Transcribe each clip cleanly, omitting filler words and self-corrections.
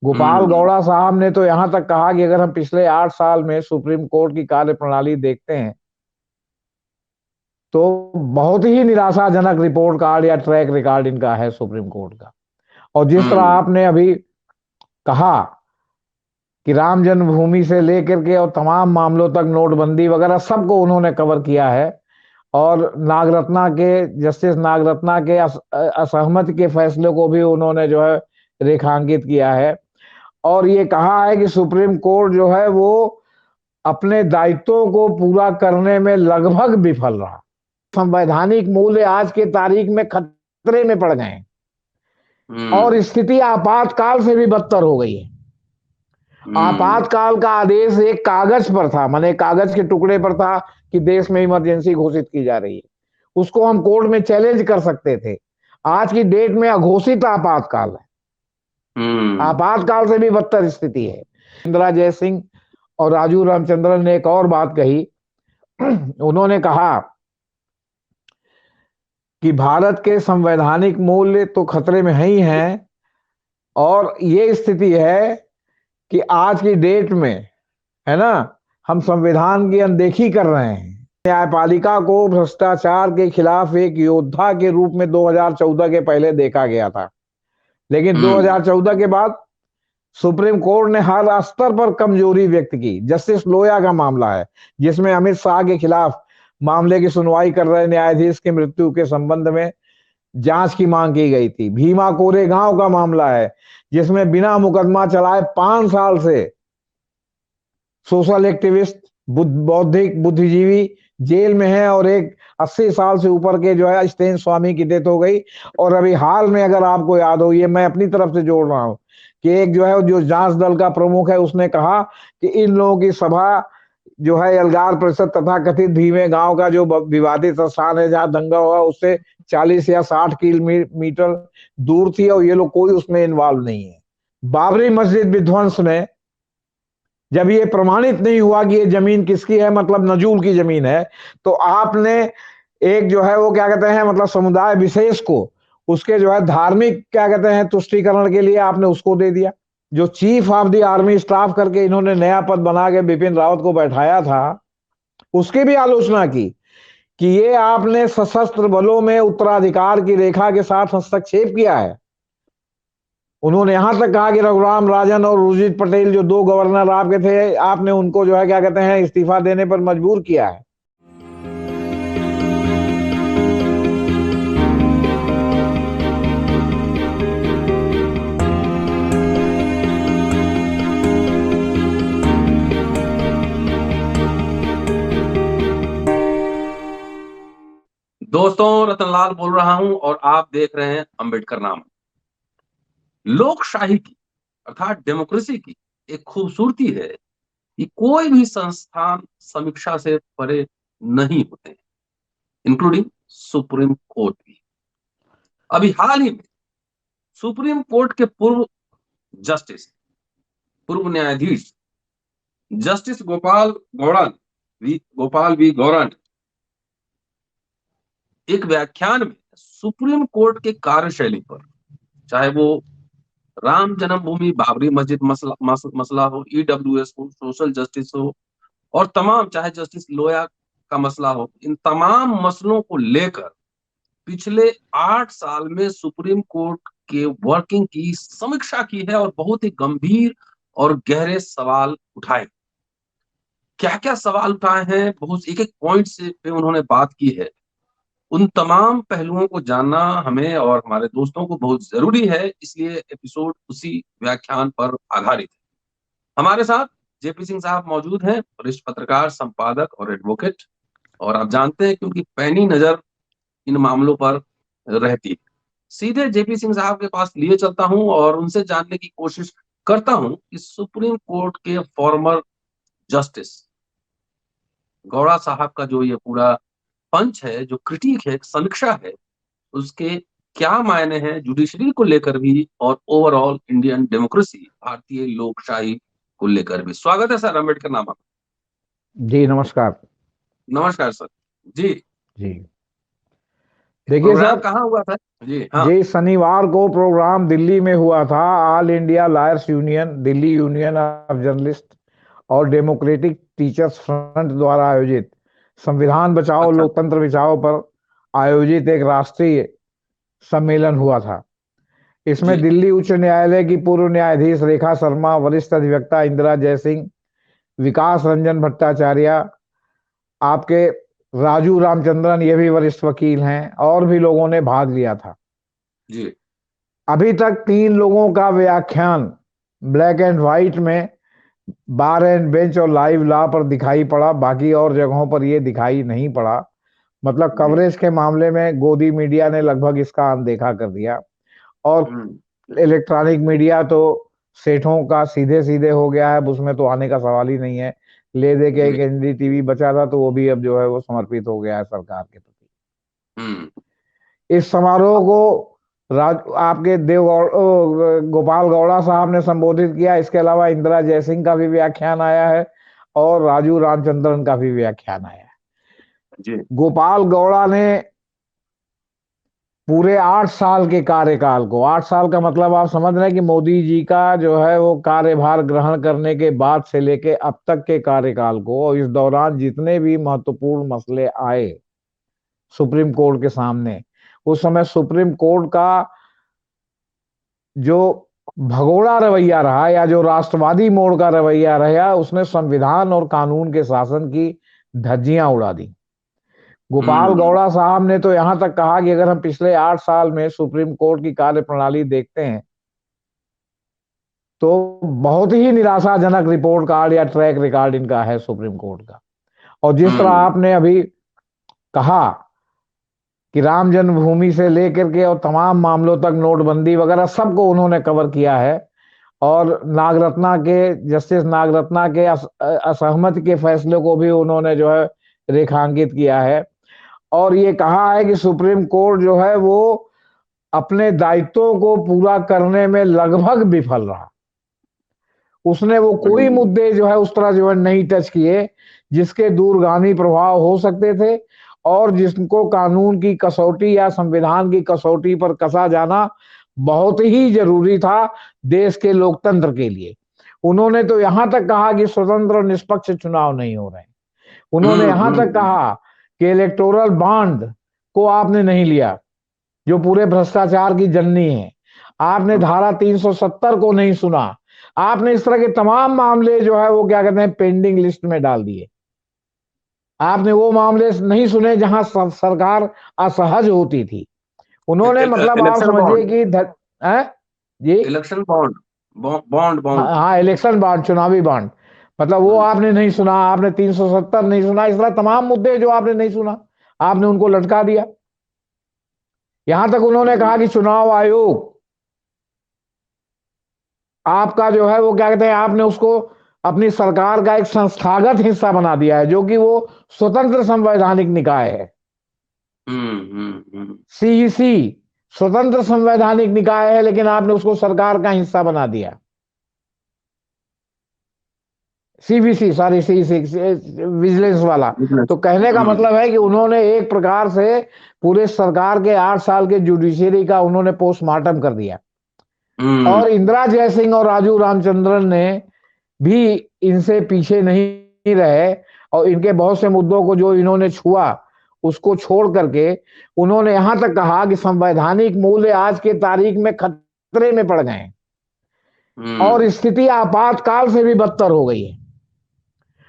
गोपाल हम्म। गौड़ा साहब ने तो यहां तक कहा कि अगर हम पिछले 8 साल में सुप्रीम कोर्ट की कार्यप्रणाली देखते हैं तो बहुत ही निराशाजनक रिपोर्ट कार्ड या ट्रैक रिकॉर्ड इनका है सुप्रीम कोर्ट का। और जिस तरह हम्म। आपने अभी कहा कि राम जन्मभूमि से लेकर के और तमाम मामलों तक, नोटबंदी वगैरह, सबको उन्होंने कवर किया है। और नागरत्ना के, जस्टिस नागरत्ना के असहमति के फैसले को भी उन्होंने जो है रेखांकित किया है। और ये कहा है कि सुप्रीम कोर्ट जो है वो अपने दायित्वों को पूरा करने में लगभग विफल रहा। संवैधानिक मूल्य आज के तारीख में खतरे में पड़ गए हैं और हम्म। स्थिति आपातकाल से भी बदतर हो गई है। हम्म। आपातकाल का आदेश एक कागज पर था, माने कागज के टुकड़े पर था कि देश में इमरजेंसी घोषित की जा रही है, उसको हम कोर्ट में चैलेंज कर सकते थे। आज की डेट में अघोषित आपातकाल है, हम्म। आपातकाल से भी बदतर स्थिति है। इंदिरा जयसिंह और राजू रामचंद्रन ने एक और बात कही। उन्होंने कहा कि भारत के संवैधानिक मूल्य तो खतरे में ही हैं और ये स्थिति है कि आज की डेट में, है ना, हम संविधान की अनदेखी कर रहे हैं। न्यायपालिका को भ्रष्टाचार के खिलाफ एक योद्धा के रूप में 2014 के पहले देखा गया था, लेकिन हम्म। 2014 के बाद सुप्रीम कोर्ट ने हर स्तर पर कमजोरी व्यक्त की। जस्टिस लोया का मामला है जिसमें अमित शाह के खिलाफ मामले की सुनवाई कर रहे न्यायाधीश की मृत्यु के संबंध में जांच की मांग की गई थी। भीमा कोरेगांव का मामला है जिसमें बिना मुकदमा चलाए 5 साल से सोशल एक्टिविस्ट, बौद्धिक बुद्धिजीवी जेल में है और एक 80 साल से ऊपर के जो है स्टेन स्वामी की डेथ हो गई। और अभी हाल में, अगर आपको याद हो, ये मैं अपनी तरफ से जोड़ रहा हूं कि एक जो है जो जांच दल का प्रमुख है उसने कहा कि इन लोगों की सभा जो है एल्गार परिषद तथा कथित भीमे गांव का जो विवादित स्थान है जहां दंगा हुआ उससे 40 या 60 किलोमीटर दूर थी और ये लोग कोई उसमें इन्वॉल्व नहीं है। बाबरी मस्जिद विध्वंस में जब ये प्रमाणित नहीं हुआ कि ये जमीन किसकी है, मतलब नजूल की जमीन है, तो आपने एक जो है वो क्या कहते हैं, मतलब समुदाय विशेष को उसके जो है धार्मिक क्या कहते हैं तुष्टीकरण के लिए आपने उसको दे दिया। जो chief of the army staff करके इन्होंने नया पद बना के बिपिन रावत को बैठाया था, उसकी भी आलोचना की कि ये आपने सशस्त्र बलों में उत्तराधिकार की रेखा के साथ हस्तक्षेप किया है। उन्होंने यहां तक कहा कि रघुराम राजन और उर्जित पटेल जो 2 गवर्नर आपके थे, आपने उनको जो है क्या कहते हैं इस्तीफा देने पर मजबूर किया है। दोस्तों, रतनलाल बोल रहा हूं और आप देख रहे हैं अंबेडकर नामा। लोकशाही की अर्थात डेमोक्रेसी की एक खूबसूरती है कि कोई भी संस्थान समीक्षा से परे नहीं होते हैं, इंक्लूडिंग सुप्रीम कोर्ट भी। अभी हाल ही में सुप्रीम कोर्ट के जस्टिस पूर्व न्यायाधीश जस्टिस गोपाल वी गौड़ा ने एक व्याख्यान में सुप्रीम कोर्ट के कार्यशैली पर, चाहे वो राम जन्मभूमि बाबरी मस्जिद मसला हो, ईडब्ल्यूएस हो, सोशल जस्टिस हो, और तमाम, चाहे जस्टिस लोया का मसला हो, इन तमाम मसलों को लेकर पिछले 8 साल में सुप्रीम कोर्ट के वर्किंग की समीक्षा की है और बहुत ही गंभीर और गहरे सवाल उठाए। क्या क्या सवाल उठाए हैं, बहुत एक एक पॉइंट से पे उन्होंने बात की है। उन तमाम पहलुओं को जानना हमें और हमारे दोस्तों को बहुत जरूरी है, इसलिए एपिसोड उसी व्याख्यान पर आधारित है। हमारे साथ जेपी सिंह साहब मौजूद हैं, वरिष्ठ पत्रकार, संपादक और एडवोकेट, और आप जानते हैं कि उनकी पैनी नजर इन मामलों पर रहती है। सीधे जेपी सिंह साहब के पास लिए चलता हूं और उनसे जानने की कोशिश करता हूं कि सुप्रीम कोर्ट के फॉर्मर जस्टिस गौड़ा साहब का जो ये पूरा पंच है, जो क्रिटिक है, समीक्षा है, उसके क्या मायने हैं जुडिशरी को लेकर भी और ओवरऑल इंडियन डेमोक्रेसी, भारतीय लोकशाही को लेकर भी। स्वागत है सर अम्बेडकर नामा। जी नमस्कार। नमस्कार सर। जी। जी देखिए प्रोग्राम साहब, कहाँ हुआ था? जी हाँ। ये शनिवार को प्रोग्राम दिल्ली में हुआ था। All India lawyers union, Delhi union of journalist और डेमोक्रेटिक टीचर्स फ्रंट द्वारा आयोजित संविधान बचाओ अच्छा। लोकतंत्र बचाओ पर आयोजित एक राष्ट्रीय सम्मेलन हुआ था। इसमें जी दिल्ली उच्च न्यायालय की पूर्व न्यायाधीश रेखा शर्मा, वरिष्ठ अधिवक्ता इंदिरा जयसिंह, विकास रंजन भट्टाचार्य, आपके राजू रामचंद्रन, ये भी वरिष्ठ वकील हैं, और भी लोगों ने भाग लिया था। जी। अभी तक 3 लोगों का व्याख्यान ब्लैक एंड व्हाइट में बार एंड बेंच और लाइव लॉ पर दिखाई पड़ा, बाकी और जगहों पर यह दिखाई नहीं पड़ा। मतलब जी। कवरेज के मामले में गोदी मीडिया ने लगभग इसका अनदेखा कर दिया, और हम्म। इलेक्ट्रॉनिक मीडिया तो सेठों का सीधे सीधे हो गया है, अब उसमें तो आने का सवाल ही नहीं है। ले दे के एक जी। एनडीटीवी बचा था, तो वो भी अब जो है वो समर्पित हो गया है सरकार के प्रति। हम्म। इस समारोह को आपके गोपाल गौड़ा साहब ने संबोधित किया। इसके अलावा इंदिरा जयसिंह का भी व्याख्यान आया है और राजू रामचंद्रन का भी व्याख्यान आया है। जी। गोपाल गौड़ा ने पूरे 8 साल के कार्यकाल को, 8 साल का मतलब आप समझ रहे हैं कि मोदी जी का जो है वो कार्यभार ग्रहण करने के बाद से लेके अब तक के कार्यकाल को, और इस दौरान जितने भी महत्वपूर्ण मसले आए सुप्रीम कोर्ट के सामने, उस समय सुप्रीम कोर्ट का जो भगोड़ा रवैया रहा या जो राष्ट्रवादी मोड़ का रवैया रहा, उसने संविधान और कानून के शासन की धज्जियां उड़ा दी। गोपाल हम्म। गौड़ा साहब ने तो यहां तक कहा कि अगर हम पिछले 8 साल में सुप्रीम कोर्ट की कार्यप्रणाली देखते हैं तो बहुत ही निराशाजनक रिपोर्ट कार्ड या ट्रैक रिकॉर्ड इनका है सुप्रीम कोर्ट का। और जिस तरह हम्म। आपने अभी कहा कि राम जन्मभूमि से लेकर के और तमाम मामलों तक, नोटबंदी वगैरह, सबको उन्होंने कवर किया है। और नागरत्ना के, जस्टिस नागरत्ना के असहमति के फैसले को भी उन्होंने जो है रेखांकित किया है। और ये कहा है कि सुप्रीम कोर्ट जो है वो अपने दायित्वों को पूरा करने में लगभग विफल रहा। उसने वो कोई हम्म। मुद्दे जो है उस तरह जो है नहीं टच किए जिसके दूरगामी प्रभाव हो सकते थे, और जिसको कानून की कसौटी या संविधान की कसौटी पर कसा जाना बहुत ही जरूरी था देश के लोकतंत्र के लिए। उन्होंने तो यहां तक कहा कि स्वतंत्र और निष्पक्ष चुनाव नहीं हो रहे। उन्होंने यहां तक हम्म। कहा कि इलेक्टोरल बॉन्ड को आपने नहीं लिया, जो पूरे भ्रष्टाचार की जननी है। आपने धारा 370 को नहीं सुना। आपने इस तरह के तमाम मामले जो है वो क्या कहते हैं पेंडिंग लिस्ट में डाल दिए। आपने वो मामले नहीं सुने जहां सरकार असहज होती थी। उन्होंने मतलब आप इलेक्शन समझिए बॉन्ड। कि है जी। Election bond. बॉन्ड हाँ बॉन्ड। हाँ, इलेक्शन बॉन्ड, चुनावी बॉन्ड, मतलब वो हम्म। आपने नहीं सुना। आपने 370 नहीं सुना। इस तरह तमाम मुद्दे जो आपने नहीं सुना, आपने उनको लटका दिया। यहां तक उन्होंने कहा कि चुनाव आयोग आपका जो है वो क्या कहते हैं, आपने उसको अपनी सरकार का एक संस्थागत हिस्सा बना दिया है, जो कि वो स्वतंत्र संवैधानिक निकाय है। सीईसी स्वतंत्र संवैधानिक निकाय है, लेकिन आपने उसको सरकार का हिस्सा बना दिया। सीबीसी, सॉरी, सीईसी विजिलेंस वाला। तो कहने का हम्म। मतलब है कि उन्होंने एक प्रकार से पूरे सरकार के 8 साल के जुडिशियरी का उन्होंने पोस्टमार्टम कर दिया। हम्म। और इंदिरा जयसिंह और राजू रामचंद्रन ने भी इनसे पीछे नहीं रहे, और इनके बहुत से मुद्दों को जो इन्होंने छुआ उसको छोड़ करके उन्होंने यहां तक कहा कि संवैधानिक मूल्य आज के तारीख में खतरे में पड़ गए हैं, और स्थिति आपातकाल से भी बदतर हो गई है।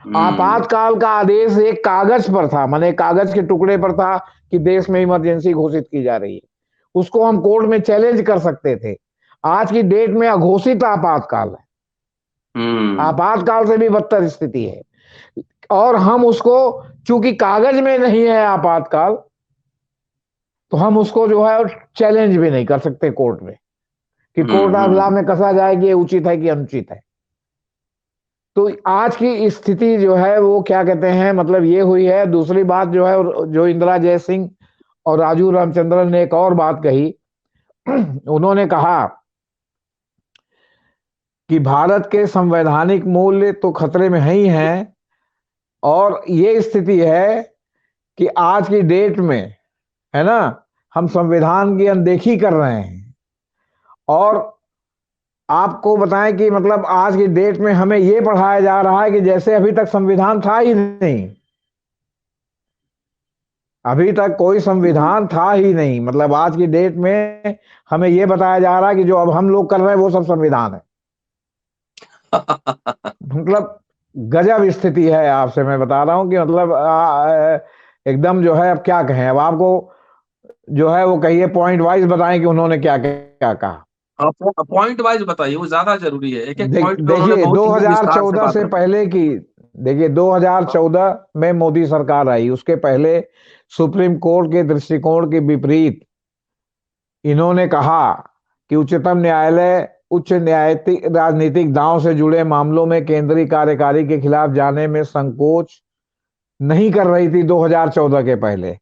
आपातकाल का आदेश एक कागज पर था, माने कागज के टुकड़े पर था कि देश में इमरजेंसी घोषित की जा रही है। उसको हम कोर्ट में चैलेंज कर सकते थे। आज की डेट में अघोषित आपातकाल है, आपातकाल से भी बदतर स्थिति है। और हम उसको, चूंकि कागज में नहीं है आपातकाल, तो हम उसको जो है चैलेंज भी नहीं कर सकते कोर्ट में कि कोर्ट ऑफ लॉ में कसा जाए कि ये उचित है कि अनुचित है। तो आज की स्थिति जो है वो क्या कहते हैं, मतलब ये हुई है। दूसरी बात जो है, जो इंदिरा जयसिंह और राजू रामचंद्रन ने एक और बात कही। उन्होंने कहा कि भारत के संवैधानिक मूल्य तो खतरे में ही हैं, और ये स्थिति है कि आज की डेट में, है ना, हम संविधान की अनदेखी कर रहे हैं। और आपको बताएं कि मतलब आज की डेट में हमें यह पढ़ाया जा रहा है कि जैसे अभी तक संविधान था ही नहीं। अभी तक कोई संविधान था ही नहीं। मतलब आज की डेट में हमें यह बताया जा रहा है कि जो अब हम लोग कर रहे हैं वो सब संविधान है। मतलब गजब स्थिति है। आपसे मैं बता रहा हूं कि मतलब एकदम जो है, अब क्या कहें। अब आपको जो है वो कहिए पॉइंट वाइज बताएं कि उन्होंने क्या क्या कहा। पॉइंट वाइज बताइए, वो ज्यादा जरूरी है। एक एक पॉइंट पे उन्होंने देखिए बहुत ही विस्तार से 2014 बात से रखी। पहले की, देखिए 2014 में मोदी सरकार आई, उसके पहले सुप्रीम कोर्ट के दृष्टिकोण के विपरीत इन्होंने कहा कि उच्चतम न्यायालय उच्च न्यायिक राजनीतिक दांव से जुड़े मामलों में केंद्रीय कार्यकारी के खिलाफ जाने में संकोच नहीं कर रही थी 2014 के पहले।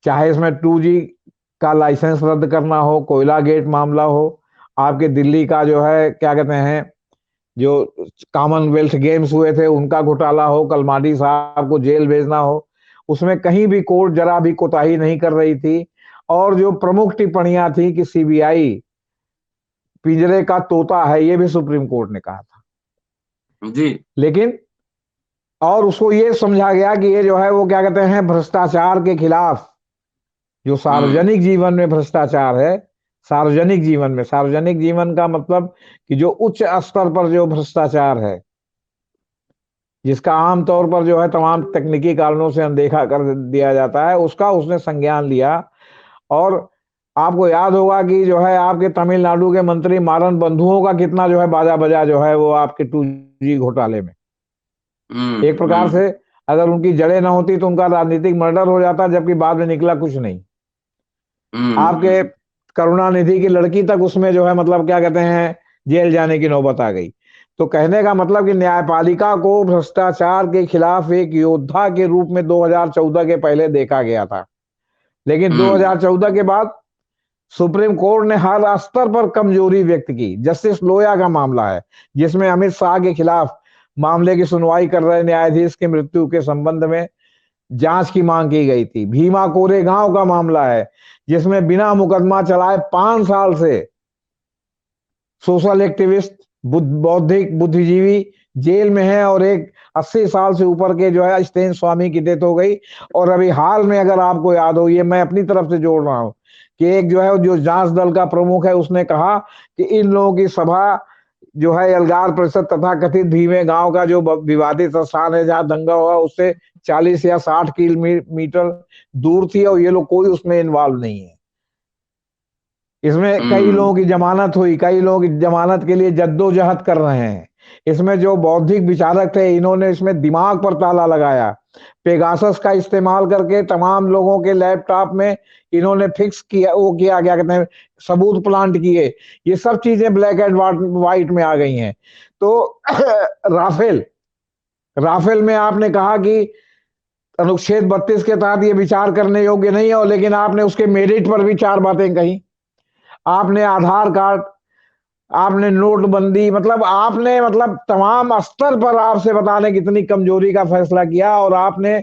चाहे इसमें 2G का लाइसेंस रद्द करना हो, कोयला गेट मामला हो, आपके दिल्ली का जो है क्या कहते हैं, जो कॉमनवेल्थ गेम्स हुए थे उनका घोटाला हो, कलमाडी साहब को जेल भेजना हो, उसमें कहीं भी कोर्ट जरा भी कोताही नहीं कर रही थी। और जो प्रमुख टिप्पणियां थी कि सीबीआई पिंजरे का तोता है, ये भी सुप्रीम कोर्ट ने कहा था। जी। लेकिन और उसको ये समझा गया कि ये जो है वो क्या कहते हैं, भ्रष्टाचार के खिलाफ, जो सार्वजनिक जीवन में भ्रष्टाचार है, सार्वजनिक जीवन में, सार्वजनिक जीवन का मतलब कि जो उच्च स्तर पर जो भ्रष्टाचार है, जिसका आमतौर पर जो है तमाम तकनीकी कारणों से अनदेखा कर दिया जाता है, उसका उसने संज्ञान लिया। और आपको याद होगा कि जो है आपके तमिलनाडु के मंत्री मारन बंधुओं का कितना जो है बाजा बजा जो है वो आपके 2G घोटाले में। एक प्रकार से अगर उनकी जड़ें ना होती तो उनका राजनीतिक मर्डर हो जाता, जबकि बाद में निकला कुछ नहीं। आपके करुणानिधि की लड़की तक उसमें जो है मतलब क्या कहते हैं जेल जाने की नौबत आ गई। तो कहने का मतलब कि न्यायपालिका को भ्रष्टाचार के खिलाफ एक योद्धा के रूप में 2014 के पहले देखा गया था। लेकिन 2014 के बाद सुप्रीम कोर्ट ने हर स्तर पर कमजोरी व्यक्त की। जस्टिस लोया का मामला है, जिसमें अमित शाह के खिलाफ मामले की सुनवाई कर रहे न्यायाधीश की मृत्यु के संबंध में जांच की मांग की गई थी। भीमा कोरेगांव का मामला है, जिसमें बिना मुकदमा चलाए 5 साल से सोशल एक्टिविस्ट, बौद्धिक बुद्धिजीवी जेल में है, और एक 80 साल से ऊपर के जो है स्टेन स्वामी की डेथ हो गई। और अभी हाल में अगर आपको याद हो, ये मैं अपनी तरफ से जोड़ रहा हूं कि एक जो है जो जांच दल का प्रमुख है उसने कहा कि इन लोगों की सभा जो है एल्गार परिषद तथा कथित भीमे गांव का जो विवादित स्थान है जहां दंगा हुआ उससे 40 या 60 किलोमीटर दूर थी, और ये लोग कोई उसमें इन्वॉल्व नहीं है। इसमें कई लोगों की जमानत हुई, कई लोग जमानत के लिए जद्दोजहद कर रहे हैं। इसमें जो बौद्धिक विचारक थे इन्होंने इसमें दिमाग पर ताला लगाया। पेगासस का इस्तेमाल करके तमाम लोगों के लैपटॉप में इन्होंने फिक्स किया, वो किया क्या कहते हैं, सबूत प्लांट किए। ये सब चीजें ब्लैक एंड व्हाइट में आ गई हैं। तो राफेल राफेल में आपने कहा कि अनुच्छेद 32 के तहत ये विचार करने योग्य नहीं है, लेकिन आपने उसके मेरिट पर भी 4 बातें कही। आपने आधार कार्ड, आपने नोटबंदी, मतलब आपने मतलब तमाम स्तर पर आपसे बताने कितनी कमजोरी का फैसला किया। और आपने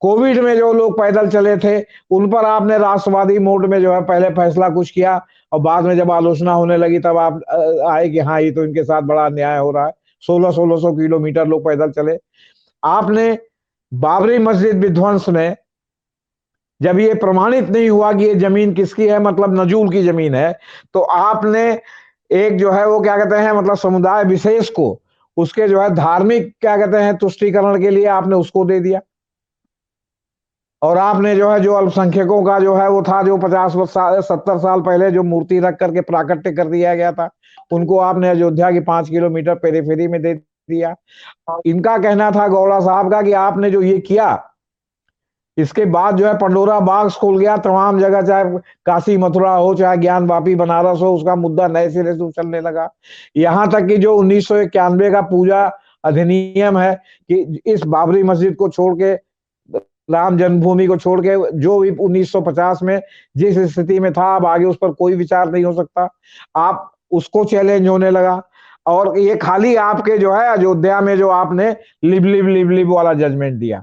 कोविड में जो लोग पैदल चले थे उन पर आपने राष्ट्रवादी मोड में जो है पहले फैसला कुछ किया, और बाद में जब आलोचना होने लगी तब आप आए कि हाँ ये तो इनके साथ बड़ा अन्याय हो रहा है। 1600 किलोमीटर लोग पैदल चले। आपने बाबरी मस्जिद विध्वंस में जब ये प्रमाणित नहीं हुआ कि ये जमीन किसकी है, मतलब नजूल की जमीन है, तो आपने एक जो है वो क्या कहते हैं मतलब समुदाय विशेष को उसके जो है धार्मिक क्या कहते हैं तुष्टीकरण के लिए आपने उसको दे दिया। और आपने जो है जो अल्पसंख्यकों का जो है वो था, जो 50-70 साल पहले जो मूर्ति रख करके प्राकट्य कर दिया गया था, उनको आपने अयोध्या की 5 किलोमीटर पेरीफेरी में दे दिया। इनका कहना था गौड़ा साहब का कि आपने जो ये किया इसके बाद जो है पंडोरा बॉक्स खुल गया। तमाम जगह चाहे काशी मथुरा हो, चाहे ज्ञान वापी बनारस हो, उसका मुद्दा नए सिरे से उछलने लगा। यहां तक कि जो 1991 का पूजा अधिनियम है कि इस बाबरी मस्जिद को छोड़ के, राम जन्मभूमि को छोड़ के, जो भी 1950 में जिस स्थिति में था अब आगे उस पर कोई विचार नहीं हो सकता, आप उसको चैलेंज होने लगा। और ये खाली आपके जो है अयोध्या में जो आपने लिव लिव लिव लिव वाला जजमेंट दिया,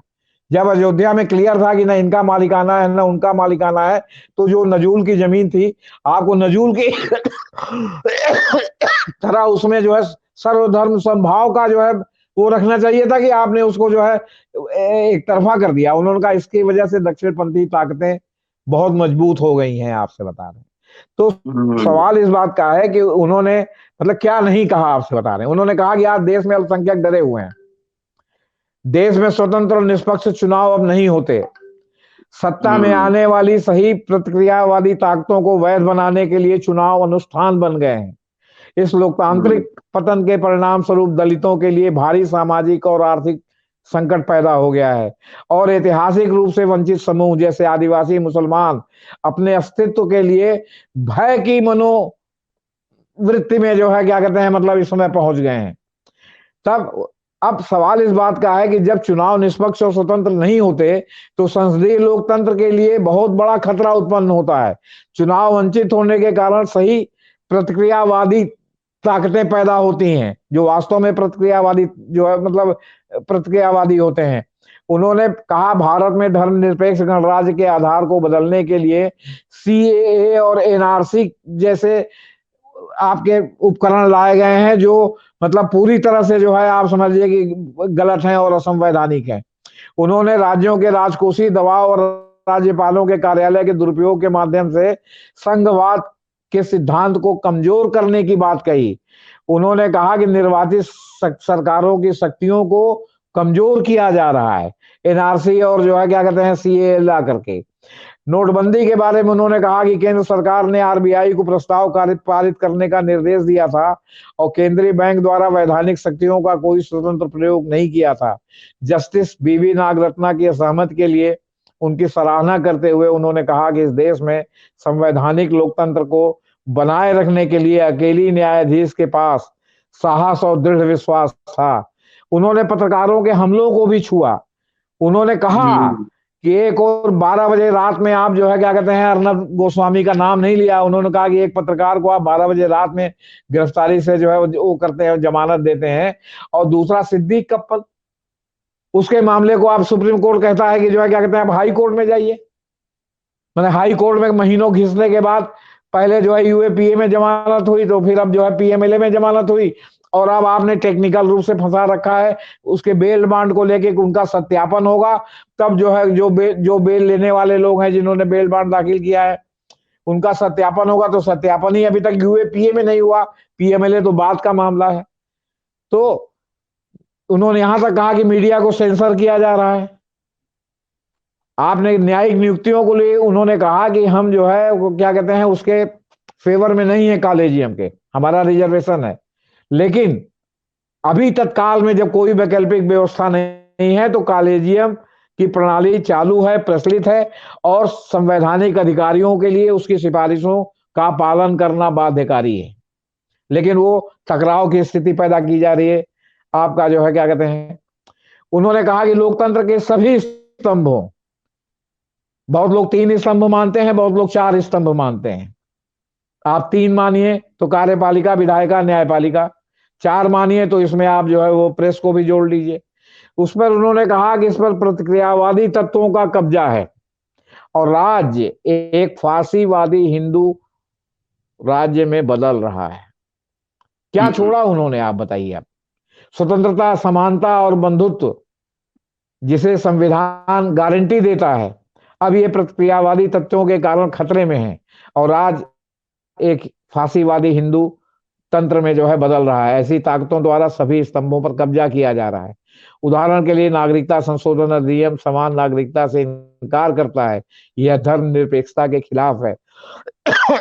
जब अयोध्या में क्लियर था कि ना इनका मालिकाना है ना उनका मालिकाना है, तो जो नजूल की जमीन थी, आपको नजूल की तरह उसमें जो है सर्वधर्म समभाव का जो है वो रखना चाहिए था, कि आपने उसको जो है एक तरफा कर दिया। उन्होंने कहा इसकी वजह से दक्षिणपंथी ताकतें बहुत मजबूत हो गई हैं, आपसे बता रहे हैं। तो सवाल इस बात का है कि उन्होंने मतलब क्या नहीं कहा, आपसे बता रहे हैं। उन्होंने कहा कि आज देश में अल्पसंख्यक डरे हुए हैं, देश में स्वतंत्र और निष्पक्ष चुनाव अब नहीं होते, सत्ता में आने वाली सही प्रतिक्रियावादी ताकतों को वैध बनाने के लिए चुनाव अनुष्ठान बन गए हैं। इस लोकतांत्रिक पतन के परिणाम स्वरूप दलितों के लिए भारी सामाजिक और आर्थिक संकट पैदा हो गया है, और ऐतिहासिक रूप से वंचित समूह जैसे आदिवासी मुसलमान अपने अस्तित्व के लिए भय की मनोवृत्ति में जो है क्या कहते हैं मतलब इस समय पहुंच गए हैं। तब अब सवाल इस बात का है कि जब चुनाव निष्पक्ष और स्वतंत्र नहीं होते तो संसदीय लोकतंत्र के लिए बहुत बड़ा खतरा उत्पन्न होता है। चुनाव वंचित होने के कारण सही प्रतिक्रियावादी ताकतें पैदा होती हैं, जो वास्तव में प्रतिक्रियावादी जो है मतलब प्रतिक्रियावादी होते हैं। उन्होंने कहा भारत में धर्मनिरपेक्ष गणराज्य के आधार को बदलने के लिए सीएए और एनआरसी जैसे आपके उपकरण लाए गए हैं, जो मतलब पूरी तरह से जो है आप समझिए कि गलत हैं और असंवैधानिक हैं। उन्होंने राज्यों के राजकोषीय दबाव और राज्यपालों के कार्यालय के दुरुपयोग के माध्यम से संघवाद के सिद्धांत को कमजोर करने की बात कही। उन्होंने कहा कि निर्वाचित सरकारों की शक्तियों को कमजोर किया जा रहा है एनआरसी और जो है क्या कहते हैं सीए ला करके। नोटबंदी के बारे में उन्होंने कहा कि केंद्र सरकार ने आरबीआई को प्रस्ताव पारित करने का निर्देश दिया था और केंद्रीय बैंक द्वारा वैधानिक शक्तियों का कोई स्वतंत्र प्रयोग नहीं किया था। जस्टिस बीवी नागरत्ना की असहमति के लिए उनकी सराहना करते हुए उन्होंने कहा कि इस देश में संवैधानिक लोकतंत्र को बनाए रखने के लिए अकेली न्यायाधीश के पास साहस और दृढ़ विश्वास था। उन्होंने पत्रकारों के हमलों को भी छुआ। उन्होंने कहा कि एक और 12 बजे रात में आप जो है क्या कहते हैं अर्नब गोस्वामी का नाम नहीं लिया। उन्होंने कहा कि एक पत्रकार को आप 12 बजे रात में गिरफ्तारी से जो है वो करते हैं, जमानत देते हैं, और दूसरा सिद्दीक कप्पल, उसके मामले को आप सुप्रीम कोर्ट कहता है कि जो है क्या कहते हैं आप हाई कोर्ट में जाइए। मैंने हाई कोर्ट में महीनों घिसने के बाद पहले जो है यूएपीए में जमानत हुई, तो फिर अब जो है पीएमएलए में जमानत हुई, और अब आपने टेक्निकल रूप से फंसा रखा है उसके बेल बांड को लेके, उनका सत्यापन होगा तब जो है जो बेल लेने वाले लोग हैं जिन्होंने बेल बांड दाखिल किया है उनका सत्यापन होगा। तो सत्यापन ही अभी तक यूएपीए में नहीं हुआ, पीएमएलए तो बात का मामला है। तो उन्होंने यहां तक कहा कि मीडिया को सेंसर किया जा रहा है। आपने न्यायिक नियुक्तियों को लिए उन्होंने कहा कि हम जो है वो क्या कहते हैं उसके फेवर में नहीं है, कॉलेजियम के, हमारा रिजर्वेशन है। लेकिन अभी तत्काल में जब कोई वैकल्पिक व्यवस्था नहीं है तो कॉलेजियम की प्रणाली चालू है, प्रचलित है, और संवैधानिक अधिकारियों के लिए उसकी सिफारिशों का पालन करना बाध्यकारी है। लेकिन वो टकराव की स्थिति पैदा की जा रही है आपका जो है क्या कहते हैं। उन्होंने कहा कि लोकतंत्र के सभी स्तंभों, बहुत लोग 3 स्तंभ मानते हैं, बहुत लोग 4 स्तंभ मानते हैं। आप 3 मानिए तो कार्यपालिका, विधायिका, न्यायपालिका, 4 मानिए तो इसमें आप जो है वो प्रेस को भी जोड़ लीजिए। उस पर उन्होंने कहा कि इस पर प्रतिक्रियावादी तत्वों का कब्जा है और राज्य एक फासीवादी हिंदू राज्य में बदल रहा है। क्या छोड़ा उन्होंने, आप बताइए। आप स्वतंत्रता, समानता और बंधुत्व जिसे संविधान गारंटी देता है, अब ये प्रतिक्रियावादी तत्वों के कारण खतरे में है और आज एक फासीवादी हिंदू तंत्र में जो है बदल रहा है। ऐसी ताकतों द्वारा सभी स्तंभों पर कब्जा किया जा रहा है। उदाहरण के लिए नागरिकता संशोधन अधिनियम समान नागरिकता से इनकार करता है। यह धर्मनिरपेक्षता के खिलाफ है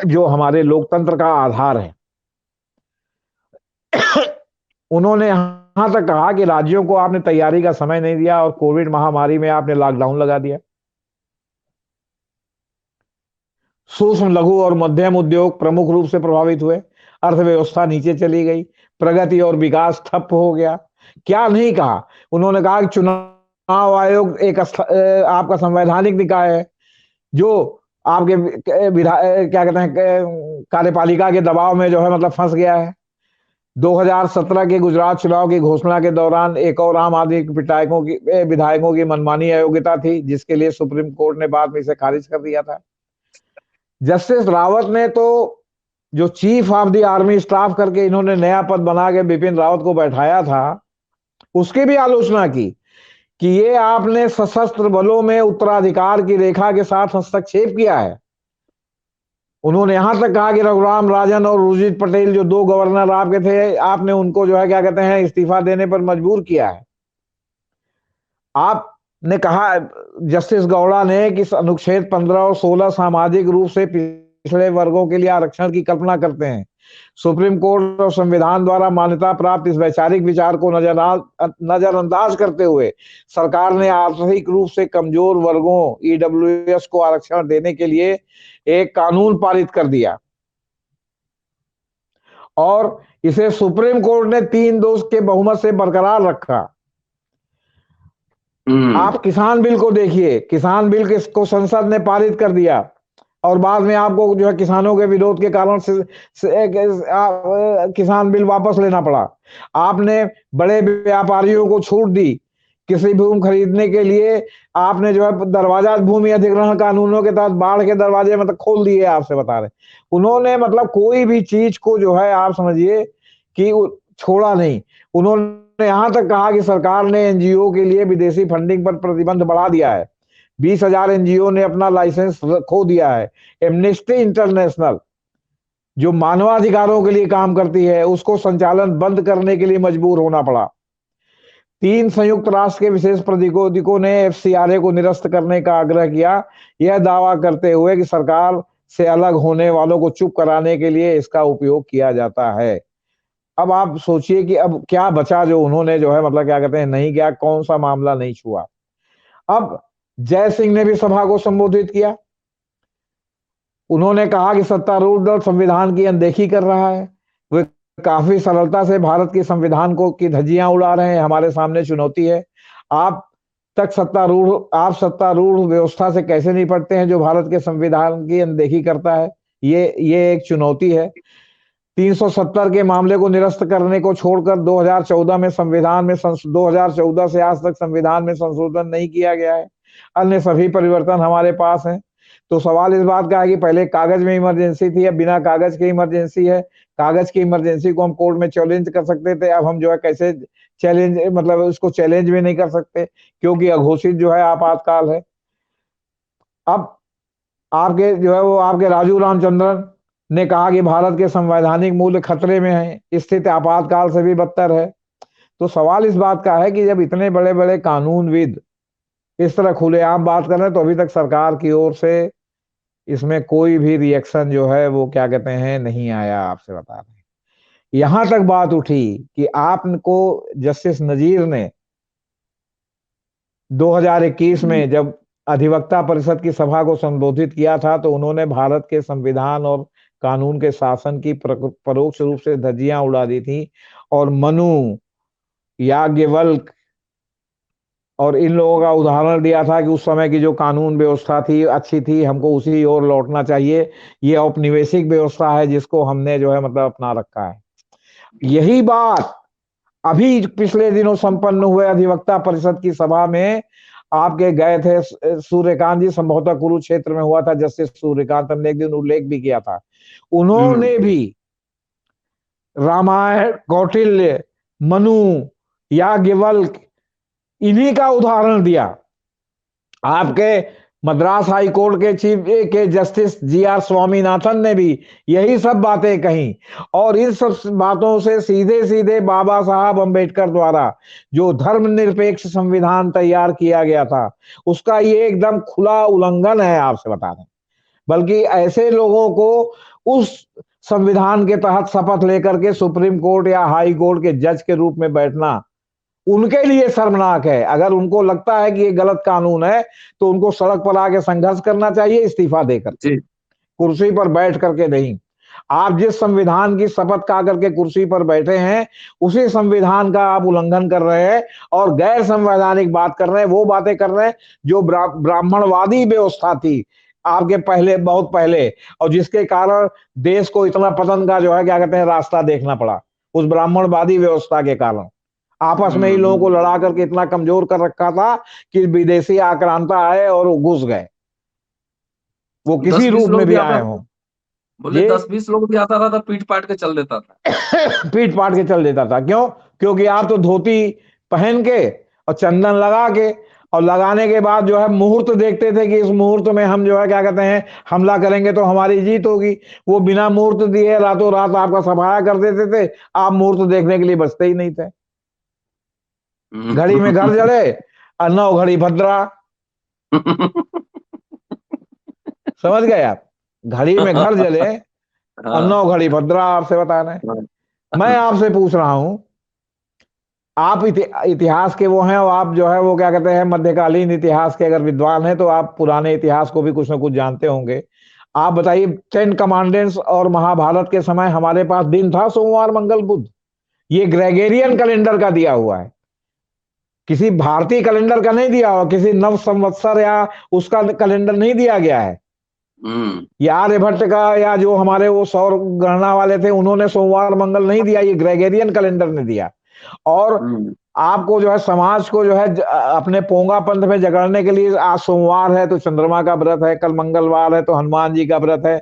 जो हमारे लोकतंत्र का आधार है। उन्होंने यहां तक कहा कि राज्यों को आपने तैयारी का समय नहीं दिया और कोविड महामारी में आपने लॉकडाउन लगा दिया। सूक्ष्म, लघु और मध्यम उद्योग प्रमुख रूप से प्रभावित हुए, अर्थव्यवस्था नीचे चली गई, प्रगति और विकास ठप हो गया। क्या नहीं कहा उन्होंने कहा कि चुनाव आयोग एक आपका संवैधानिक निकाय है जो आपके क्या कहते हैं कार्यपालिका के दबाव में जो है मतलब फंस गया है। 2017 के गुजरात चुनाव की घोषणा के दौरान एक और आम आदमी विधायकों की मनमानी अयोग्यता थी, जिसके लिए सुप्रीम कोर्ट ने बाद में इसे खारिज कर दिया था। जस्टिस रावत ने तो जो chief of the army staff करके इन्होंने नया पद बना के बिपिन रावत को बैठाया था, उसकी भी आलोचना की कि ये आपने सशस्त्र बलों में उत्तराधिकार की रेखा के साथ हस्तक्षेप किया है। उन्होंने यहां तक कहा कि रघुराम राजन और उर्जित पटेल जो 2 गवर्नर आपके थे, आपने उनको जो है क्या कहते हैं इस्तीफा देने पर मजबूर किया है। आपने कहा, जस्टिस गौड़ा ने, कि अनुच्छेद 15 और 16 सामाजिक रूप से पिछड़े वर्गों के लिए आरक्षण की कल्पना करते हैं। सुप्रीम कोर्ट और संविधान द्वारा मान्यता प्राप्त इस वैचारिक विचार को नजरअंदाज करते हुए सरकार ने आर्थिक रूप से कमजोर वर्गों ईडब्ल्यूएस को आरक्षण देने के लिए एक कानून पारित कर दिया और इसे सुप्रीम कोर्ट ने 3-2 के बहुमत से बरकरार रखा। आप किसान बिल को देखिए, किसान बिल को संसद ने पारित कर दिया और बाद में आपको जो है किसानों के विरोध के कारण से किसान बिल वापस लेना पड़ा। आपने बड़े व्यापारियों को छूट दी, किसी भूमि खरीदने के लिए आपने जो है दरवाजा भूमि अधिग्रहण कानूनों के तहत बाढ़ के दरवाजे मतलब खोल दिए। आपसे बता रहे, उन्होंने मतलब कोई भी चीज को जो है आप समझिए कि छोड़ा नहीं। उन्होंने यहां तक कहा कि सरकार ने एनजीओ के लिए विदेशी फंडिंग पर प्रतिबंध बढ़ा दिया है। 20,000 एनजीओ ने अपना लाइसेंस खो दिया है। एमनेस्टी इंटरनेशनल जो मानवाधिकारों के लिए काम करती है, उसको संचालन बंद करने के लिए मजबूर होना पड़ा। 3 संयुक्त राष्ट्र के विशेष प्रतिनिधियों ने एफसीआरए को निरस्त करने का आग्रह किया, यह दावा करते हुए कि सरकार से अलग होने वालों को चुप कराने के लिए इसका उपयोग किया जाता है। अब आप सोचिए कि अब क्या बचा जो उन्होंने जो है मतलब क्या कहते हैं नहीं किया, कौन सा मामला नहीं छुआ। अब जय सिंह ने भी सभा को संबोधित किया। उन्होंने कहा कि सत्तारूढ़ दल संविधान की अनदेखी कर रहा है, वे काफी सरलता से भारत के संविधान को की धज्जियां उड़ा रहे हैं। हमारे सामने चुनौती है। आप सत्तारूढ़ व्यवस्था से कैसे निपटते हैं जो भारत के संविधान की अनदेखी करता है। ये एक चुनौती है। 370 के मामले को निरस्त करने को छोड़कर 2014 से आज तक संविधान में संशोधन नहीं किया गया है। अन्य सभी परिवर्तन हमारे पास हैं। तो सवाल इस बात का है कि पहले कागज में इमरजेंसी थी, अब बिना कागज के इमरजेंसी है। कागज की इमरजेंसी को हम कोर्ट में चैलेंज कर सकते थे, अब हम जो है कैसे चैलेंज मतलब उसको चैलेंज भी नहीं कर सकते क्योंकि अघोषित जो है आपातकाल है। अब आपके जो है वो आपके राजू रामचंद्रन ने कहा कि भारत के संवैधानिक मूल्य खतरे में है, स्थिति आपातकाल से भी बदतर है। तो सवाल इस बात का है कि जब इतने बड़े बड़े कानूनविद इस तरह खुलेआम बात कर रहे हैं तो अभी तक सरकार की ओर से इसमें कोई भी रिएक्शन जो है वो क्या कहते हैं नहीं आया। आपसे बता रहे हैं, यहां तक बात उठी कि आपको जस्टिस नजीर ने 2021 में जब अधिवक्ता परिषद की सभा को संबोधित किया था तो उन्होंने भारत के संविधान और कानून के शासन की परोक्ष रूप से धज्जियां उड़ा दी थी और मनु, याज्ञवल्क और इन लोगों का उदाहरण दिया था कि उस समय की जो कानून व्यवस्था थी अच्छी थी, हमको उसी ओर लौटना चाहिए। ये औपनिवेशिक व्यवस्था है जिसको हमने जो है मतलब अपना रखा है। यही बात अभी पिछले दिनों संपन्न हुए अधिवक्ता परिषद की सभा में आपके गए थे सूर्यकांत जी, संभवतः कुरुक्षेत्र में हुआ था। जस्टिस सूर्यकांत, हमने एक दिन उल्लेख भी किया था। उन्होंने भी रामायण, कौटिल्य, मनु, याज्ञवल्क इन्हीं का उदाहरण दिया। आपके मद्रास हाई कोर्ट के चीफ के जस्टिस जीआर स्वामीनाथन ने भी यही सब बातें कही और इन सब बातों से सीधे सीधे बाबा साहब अंबेडकर द्वारा जो धर्मनिरपेक्ष संविधान तैयार किया गया था उसका ये एकदम खुला उल्लंघन है। आपसे बता दें, बल्कि ऐसे लोगों को उस संविधान के तहत शपथ लेकर के सुप्रीम कोर्ट या हाई कोर्ट के जज के रूप में बैठना उनके लिए शर्मनाक है। अगर उनको लगता है कि ये गलत कानून है तो उनको सड़क पर आके संघर्ष करना चाहिए, इस्तीफा देकर, कुर्सी पर बैठ करके नहीं। आप जिस संविधान की शपथ खा करके कुर्सी पर बैठे हैं उसी संविधान का आप उल्लंघन कर रहे हैं और गैर संवैधानिक बात कर रहे हैं, वो बातें कर रहे हैं जो ब्राह्मणवादी व्यवस्था थी आपके पहले, बहुत पहले, और जिसके कारण देश को इतना पतन का जो है क्या कहते हैं रास्ता देखना पड़ा। उस ब्राह्मणवादी व्यवस्था के कारण। आपस में ही लोगों को लड़ा करके इतना कमजोर कर रखा था कि विदेशी आक्रांता आए और वो घुस गए, वो किसी 10-20 रूप में लोग भी भी आए आता, हों। बोले ये 10-20 लोग भी आता था तो पीट पाट के चल देता था। पीट पाट के चल देता था। क्यों? क्योंकि आप तो धोती पहन के और चंदन लगा के और लगाने के बाद जो है मुहूर्त देखते थे कि इस मुहूर्त में हम जो है क्या कहते हैं हमला करेंगे तो हमारी जीत होगी। वो बिना मुहूर्त दिए रातों रात आपका सफाया कर देते थे, आप मुहूर्त देखने के लिए बचते ही नहीं थे। घड़ी में घर जड़े और 9 घड़ी भद्रा। समझ गए आप? घड़ी में घर जले और 9 घड़ी भद्रा। आपसे बता रहे हैं, मैं आपसे पूछ रहा हूं, आप इतिहास के वो हैं और आप जो है वो क्या कहते हैं मध्यकालीन इतिहास के अगर विद्वान हैं तो आप पुराने इतिहास को भी कुछ ना कुछ जानते होंगे। आप बताइए, 10 कमांडेंट्स और महाभारत के समय हमारे पास दिन था सोमवार मंगल बुध। ये ग्रेगोरियन कैलेंडर का दिया हुआ है, किसी भारतीय कैलेंडर का नहीं दिया हुआ, किसी नव संवत्सर या उसका कैलेंडर नहीं दिया गया है। ये आर्यभट्ट का या जो हमारे वो सौर गणना वाले थे उन्होंने सोमवार मंगल नहीं दिया, ये ग्रेगोरियन कैलेंडर ने दिया। और आपको जो है समाज को जो है अपने पोंगा पंथ में जगाड़ने के लिए आज सोमवार है तो चंद्रमा का व्रत है, कल मंगलवार है तो हनुमान जी का व्रत है,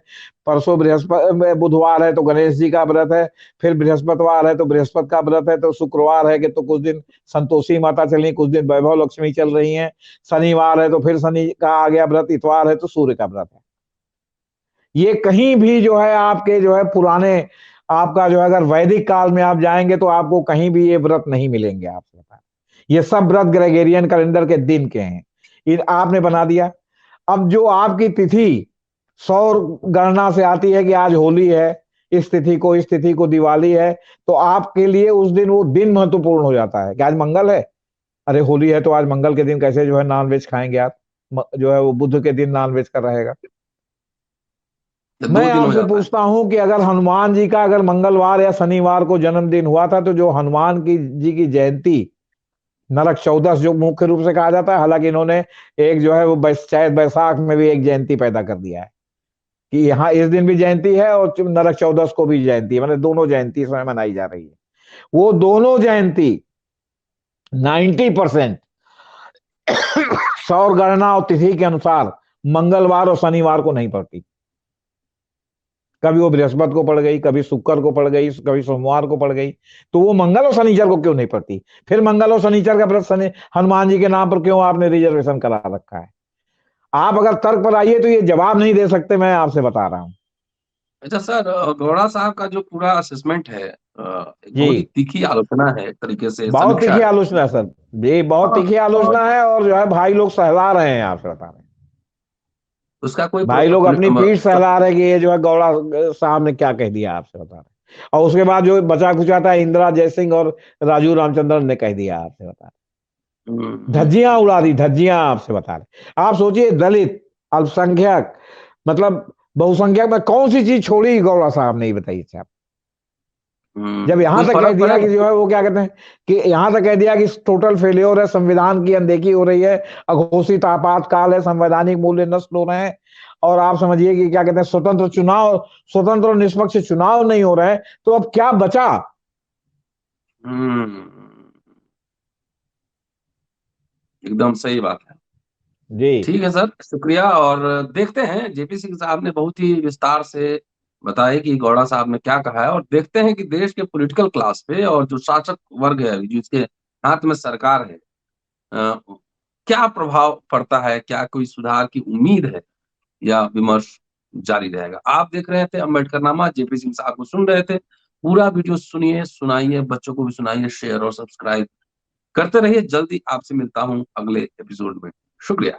परसों बृहस्पति बुधवार है तो गणेश जी का व्रत है, फिर बृहस्पतिवार है तो बृहस्पति का व्रत है, तो शुक्रवार है कि तो कुछ दिन संतोषी माता चली, कुछ दिन वैभव लक्ष्मी चल रही हैं, शनिवार है तो फिर शनि का आ गया व्रत, इतवार है तो सूर्य का व्रत है। ये कहीं भी जो है आपके जो है पुराने आपका जो है अगर वैदिक काल में आप जाएंगे तो आपको कहीं भी ये व्रत नहीं मिलेंगे। आपसे बता, ये सब व्रत ग्रेगोरियन कैलेंडर के दिन के हैं, इन आपने बना दिया। अब जो आपकी तिथि सौर गणना से आती है कि आज होली है, इस तिथि को इस तिथि को दिवाली है, तो आपके लिए उस दिन वो दिन महत्वपूर्ण हो जाता है कि आज मंगल है, अरे होली है तो आज मंगल के दिन कैसे जो है नॉनवेज खाएंगे आप, जो है वो बुध के दिन नॉनवेज का रहेगा। 2 मैं दिन हो आपसे जाता है। पूछता हूं कि अगर हनुमान जी का अगर मंगलवार या शनिवार को जन्मदिन हुआ था तो जो हनुमान की जी की जयंती नरक चौदस जो मुख्य रूप से कहा जाता है, हालांकि इन्होंने एक जो है वो शायद बैसाख में भी एक जयंती पैदा कर दिया है कि यहाँ इस दिन भी जयंती है और नरक चौदस को भी जयंती है, मतलब दोनों जयंती इस समय मनाई जा रही है। वो दोनों जयंती 90% सौर गणना और तिथि के अनुसार मंगलवार और शनिवार को नहीं पड़ती। कभी वो बृहस्पति को पड़ गई, कभी शुक्र को पड़ गई, कभी सोमवार को पड़ गई, तो वो मंगल और शनिचर को क्यों नहीं पड़ती? फिर मंगल और शनिचर का व्रत शनि हनुमान जी के नाम पर क्यों आपने रिजर्वेशन करा रखा है? आप अगर तर्क पर आइए तो ये जवाब नहीं दे सकते, मैं आपसे बता रहा हूं। अच्छा सर, गौड़ा साहब का जो पूरा असेसमेंट है, एक जी, बहुत ही तीखी आलोचना है, एक तरीके से बहुत समीक्षा तीखी है। आलोचना है सर, जी बहुत हाँ, तीखी और आलोचना है और जो है भाई लोग सहला रहे हैं, आपसे बता रहे हैं। उसका कोई भाई लोग अपनी पीठ सहला रहे हैं कि ये जो है गौड़ा साहब ने क्या कह दिया, आपसे बता रहे हैं। और उसके बाद जो बचा खुचा था इंदिरा जयसिंह और राजू रामचंद्रन ने कह दिया, आपसे बता रहे हैं। धज्जियां उड़ा दी, धज्जियां, आपसे बता रहे। आप सोचिए, दलित, अल्पसंख्यक, मतलब बहुसंख्यक में कौन सी चीज छोड़ी गौड़ा साहब ने, बताइए साहब। जब यहां कोई तक कह फर्क दिया पड़ा? कि जो है वो क्या कहते हैं कि यहां तक कह दिया कि टोटल फेलियर है, संविधान की अनदेखी हो रही है, अघोषित आपातकाल है, संवैधानिक मूल्य नष्ट हो रहे हैं, और आप समझिए कि क्या कहते हैं स्वतंत्र और निष्पक्ष चुनाव नहीं हो रहे हैं, तो अब क्या बचा? एकदम सही बात है। जी, ठीक है सर, शुक्रिया। और देखते हैं, जेपी सिंह साहब ने बहुत ही विस्तार से बताया कि गौड़ा साहब ने क्या कहा है, और देखते हैं कि देश के पॉलिटिकल क्लास पे और जो शासक वर्ग है जिसके हाथ में सरकार है, अ, क्या प्रभाव पड़ता है, क्या कोई सुधार की उम्मीद है, या विमर्श जारी रहेगा। आप देख रहे थे अम्बेडकरनामा, जेपी सिंह साहब को सुन रहे थे। पूरा वीडियो सुनिए, सुनाइए, बच्चों को भी सुनाइए, शेयर और सब्सक्राइब करते रहिए। जल्दी आपसे मिलता हूं अगले एपिसोड में। शुक्रिया।